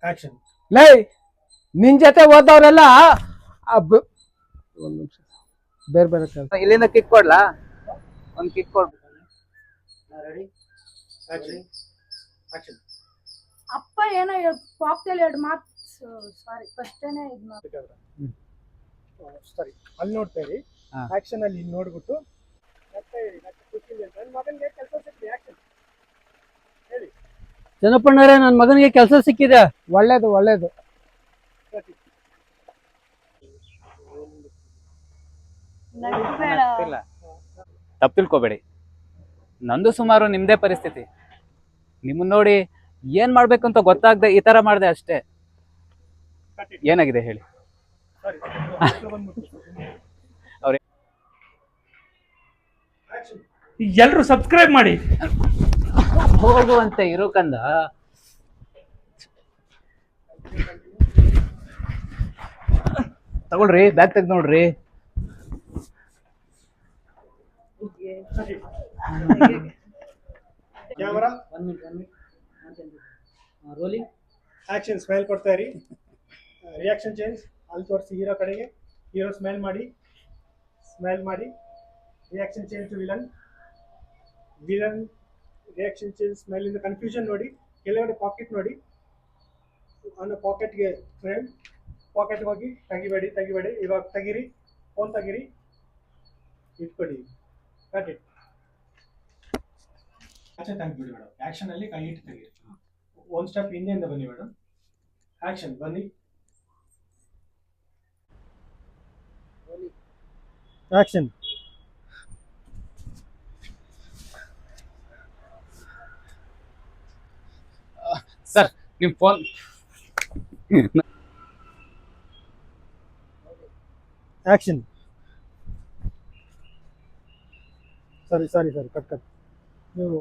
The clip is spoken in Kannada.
ಆಕ್ಷನ್. ಲೈ ನಿನ್ ಜೊತೆ ಓದವ್ರೆಲ್ಲ ಒಂದ್ ನಿಮಿಷ ಬೇರೆ ಬೇರೆ ಕೆಲ್ಸ. ಇಲ್ಲಿಂದ ಕಿಕ್ ಕೊಡ್ಲಾ? ಒಂದ್ ಕಿಕ್ ಕೊಡ್. Ready action. ಆಕ್ಷನ್. ಅಪ್ಪ ಏನೋ ಪಾಪ್ದಲ್ಲಿ ಎರಡು ಮಾತು ಸಾರಿ ಫಸ್ಟೇನೆ ಇದು ಮಾಡಿ ಸರಿ ಅಲ್ಲಿ ನೋಡ್ತಾ ಇರಿ. ಹಾ. ಆಕ್ಷನ್ ಅಲ್ಲಿ ಇಲ್ಲಿ ನೋಡ್ಬಿಟ್ಟು ಮತ್ತೆ ಹೇಳಿ. ಮತ್ತೆ ಖುಷಿಲಿ ಅಂತ ನನ್ನ ಮಗನಿಗೆ ಕೆಲಸ ಸಿಕ್ಕಿದೆ. ಆಕ್ಷನ್ ಹೇಳಿ. ಜನಪಣ್ಣರೇ ನನ್ನ ಮಗನಿಗೆ ಕೆಲಸ ಸಿಕ್ಕಿದೆ. ಒಳ್ಳೇದು ಒಳ್ಳೇದು. ನಗ್ಬೇಡ. ಇಲ್ಲ, ತಪ್ಪು ತಿಳ್ಕೊಬೇಡಿ. ನಂದು ಸುಮಾರು ನಿಮ್ದೇ ಪರಿಸ್ಥಿತಿ. ನಿಮ್ಮನ್ನ ನೋಡಿ ಏನ್ ಮಾಡ್ಬೇಕು ಅಂತ ಗೊತ್ತಾಗದೆ ಈ ತರ ಮಾಡಿದೆ ಅಷ್ಟೇ. ಏನಾಗಿದೆ ಹೇಳಿ? ಸರಿ ಅವ್ರೆ ಎಲ್ಲರೂ ಸಬ್ಸ್ಕ್ರೈಬ್ ಮಾಡಿ. ಹೋಗುವಂತೆ ಇರೋ ಕಂದ. ತಗೊಳ್ರಿ, ಬ್ಯಾಗ್ ತೆಗ್ದು ನೋಡ್ರಿ. Camera rolling action. ಸ್ಮೈಲ್ ಕೊಡ್ತಾ ಇರಿ. Reaction change. ಅಲ್ಲಿ ತೋರಿಸಿ ಹೀರೋ ಕಡೆಗೆ. ಹೀರೋ ಸ್ಮೈಲ್ ಮಾಡಿ. ಸ್ಮೈಲ್ ಮಾಡಿ. Reaction change to villain. Villain reaction change. Smile ಇಂದ ಕನ್ಫ್ಯೂಷನ್ ನೋಡಿ. ಕೆಳಗಡೆ ಪಾಕೆಟ್ ನೋಡಿ. ಅನ್ನೋ ಪಾಕೆಟ್ಗೆ ಫ್ರೇಮ್. ಪಾಕೆಟ್ ಹೋಗಿ ತೆಗಿಬೇಡಿ ತೆಗಿಬೇಡಿ. ಇವಾಗ ತೆಗೀರಿ. ಫೋನ್ ತೆಗೀರಿ. ಇಟ್ಕೊಡಿ. Cut it. ಆಚೆ ತೆಗ್ಬಿಡಿ ಮೇಡಮ್. ಆಕ್ಷನ್ ಅಲ್ಲಿ ಕೈ ಇಟ್ಟು ತೆಗೀರಿ. ಒಂದು ಸ್ಟೆಪ್ ಹಿಂದೆಯಿಂದ ಬನ್ನಿ ಮೇಡಮ್. ಆಕ್ಷನ್ ಬನ್ನಿ. ಆಕ್ಷನ್. ಸರ್ ನಿಮ್ ಫೋನ್. ಆಕ್ಷನ್. ಸರಿ ಕಟ್ ನೀವು